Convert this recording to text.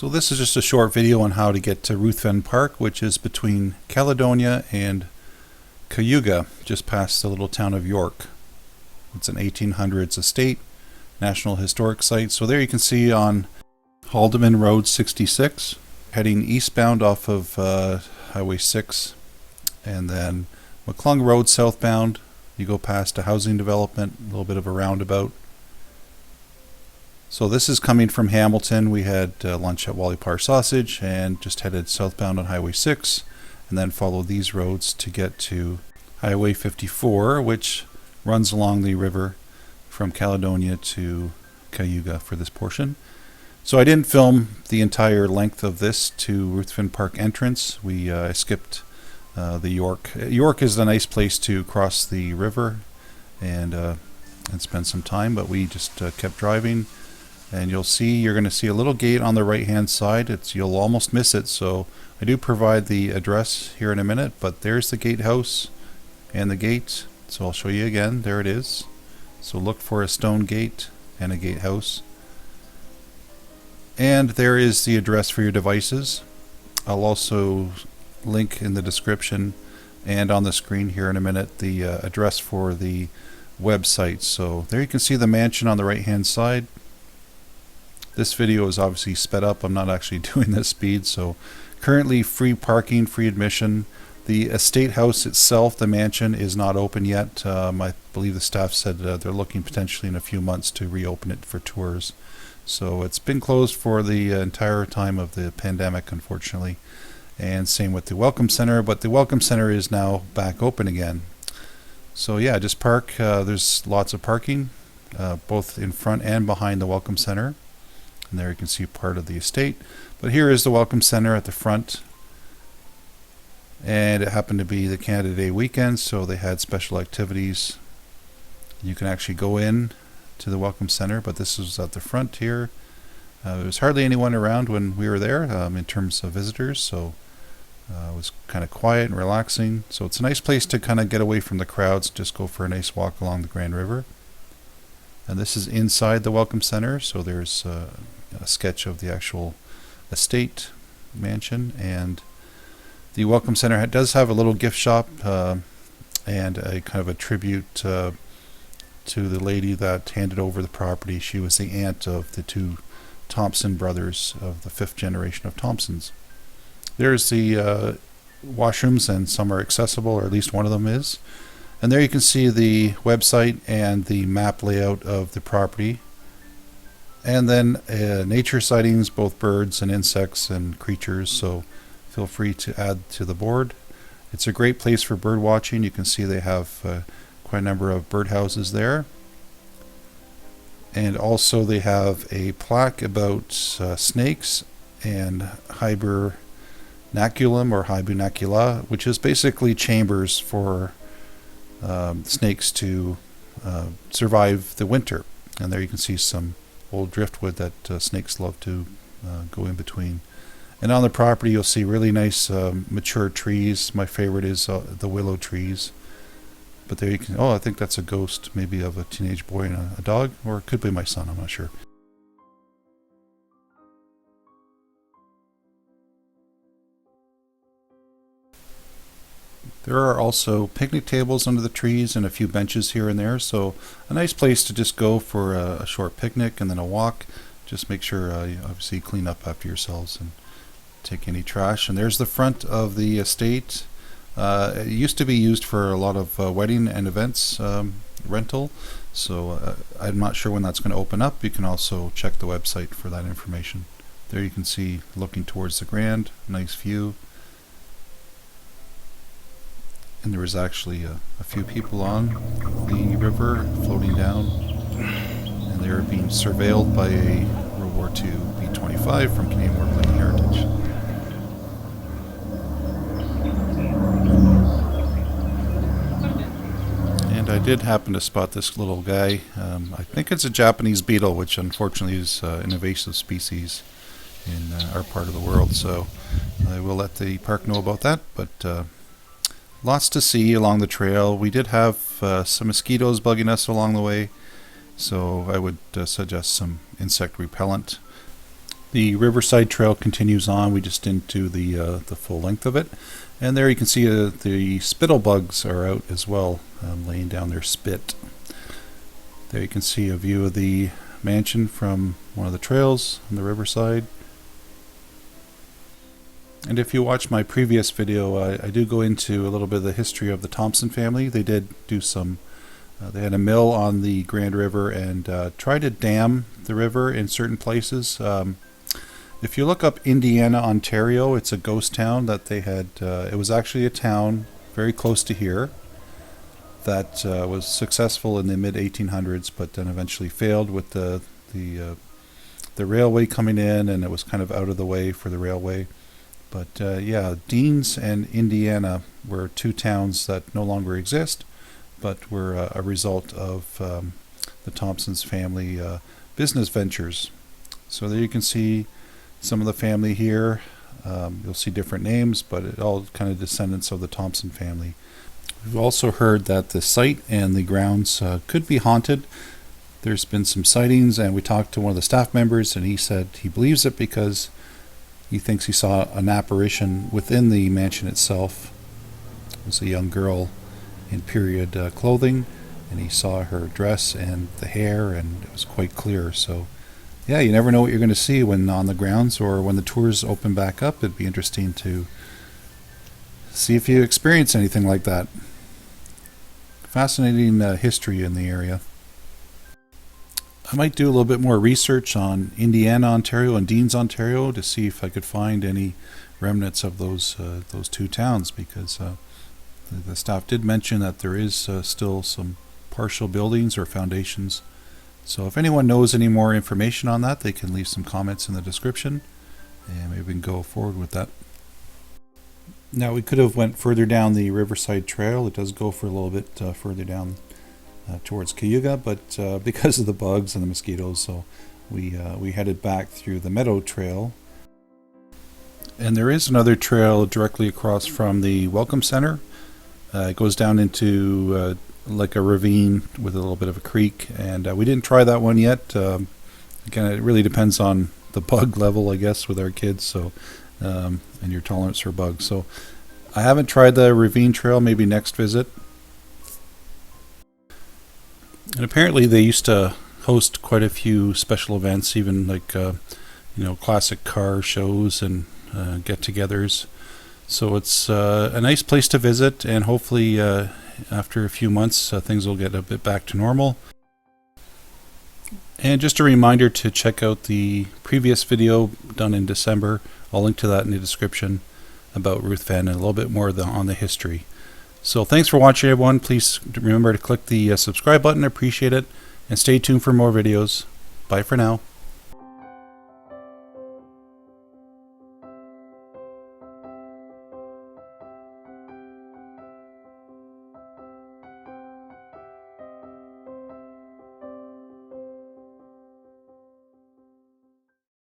So this is just a short video on how to get to Ruthven Park, which is between Caledonia and Cayuga, just past the little town of York. It's an 1800s estate, National Historic Site. So there you can see on Haldeman Road 66, heading eastbound off of Highway 6, and then McClung Road southbound. You go past a housing development, a little bit of a roundabout. So this is coming from Hamilton. We had lunch at Wally Parr Sausage and just headed southbound on Highway 6 and then followed these roads to get to Highway 54, which runs along the river from Caledonia to Cayuga for this portion. So I didn't film the entire length of this to Ruthven Park entrance. I skipped the York. York is a nice place to cross the river and spend some time, but we just kept driving. And you're going to see a little gate on the right hand side. You'll almost miss it, so I do provide the address here in a minute, but there's the gatehouse and the gate. So I'll show you again. There it is. So look for a stone gate and a gatehouse. And there is the address for your devices. I'll also link in the description and on the screen here in a minute the address for the website. So there you can see the mansion on the right hand side. This video is obviously sped up. I'm not actually doing this speed. So currently free parking, free admission. The estate house itself, the mansion, is not open yet. I believe the staff said they're looking potentially in a few months to reopen it for tours. So it's been closed for the entire time of the pandemic, unfortunately. And same with the Welcome Center, but the Welcome Center is now back open again. So yeah, just park. There's lots of parking, both in front and behind the Welcome Center. And there you can see part of the estate. But here is the Welcome Center at the front. And it happened to be the Canada Day weekend, so they had special activities. You can actually go in to the Welcome Center, but this is at the front here. There was hardly anyone around when we were there in terms of visitors, so it was kind of quiet and relaxing. So it's a nice place to kind of get away from the crowds, just go for a nice walk along the Grand River. And this is inside the Welcome Center, so there's a sketch of the actual estate mansion. And the Welcome Center does have a little gift shop and a kind of a tribute to the lady that handed over the property. She was the aunt of the two Thompson brothers of the 5th generation of Thompsons. There's the washrooms, and some are accessible, or at least one of them is. And there you can see the website and the map layout of the property. And then nature sightings, both birds and insects and creatures, so feel free to add to the board. It's a great place for bird watching. You can see they have quite a number of birdhouses there. And also they have a plaque about snakes and hibernaculum or hibernacula, which is basically chambers for snakes to survive the winter. And there you can see some old driftwood that snakes love to go in between. And on the property you'll see really nice mature trees. My favorite is the willow trees. But there you can, I think that's a ghost, maybe of a teenage boy and a dog, or it could be my son, I'm not sure. There are also picnic tables under the trees and a few benches here and there, so a nice place to just go for a short picnic and then a walk. Just make sure you obviously clean up after yourselves and take any trash. And there's the front of the estate. It used to be used for a lot of wedding and events rental, so I'm not sure when that's going to open up. You can also check the website for that information. There you can see, looking towards the Grand, nice view. And there was actually a few people on the river floating down, and they were being surveilled by a World War II B-25 from Canadian Warplane Heritage. And I did happen to spot this little guy. I think it's a Japanese beetle, which unfortunately is an invasive species in our part of the world. So I will let the park know about that. But lots to see along the trail. We did have some mosquitoes bugging us along the way, so I would suggest some insect repellent. The Riverside Trail continues on. We just didn't do the full length of it. And there you can see the spittle bugs are out as well, laying down their spit. There you can see a view of the mansion from one of the trails on the riverside. And if you watch my previous video, I do go into a little bit of the history of the Thompson family. They did do some, they had a mill on the Grand River and tried to dam the river in certain places. If you look up Indiana, Ontario, it's a ghost town that they had. It was actually a town very close to here that was successful in the mid-1800s, but then eventually failed with the railway coming in, and it was kind of out of the way for the railway. But yeah, Deans and Indiana were two towns that no longer exist, but were a result of the Thompsons family business ventures. So there you can see some of the family here. You'll see different names, but it all kind of descendants of the Thompson family. We've also heard that the site and the grounds could be haunted. There's been some sightings, and we talked to one of the staff members, and he said he believes it because he thinks he saw an apparition within the mansion itself. It was a young girl in period clothing, and he saw her dress and the hair, and it was quite clear. So yeah, you never know what you're going to see when on the grounds or when the tours open back up. It'd be interesting to see if you experience anything like that. Fascinating history in the area. I might do a little bit more research on Indiana, Ontario and Deans, Ontario to see if I could find any remnants of those two towns, because the staff did mention that there is still some partial buildings or foundations. So if anyone knows any more information on that, they can leave some comments in the description, and maybe we can go forward with that. Now, we could have went further down the Riverside Trail. It does go for a little bit further down towards Cayuga, but because of the bugs and the mosquitoes, so we headed back through the Meadow Trail. And there is another trail directly across from the Welcome Center. It goes down into like a ravine with a little bit of a creek, and we didn't try that one yet. Again, it really depends on the bug level, I guess, with our kids, so and your tolerance for bugs. So I haven't tried the ravine trail. Maybe next visit. And apparently they used to host quite a few special events, even like classic car shows and get-togethers. So it's a nice place to visit, and hopefully after a few months things will get a bit back to normal. And just a reminder to check out the previous video done in December. I'll link to that in the description about Ruthven and a little bit more on the history. So thanks for watching, everyone. Please remember to click the subscribe button. I appreciate it. And stay tuned for more videos. Bye for now.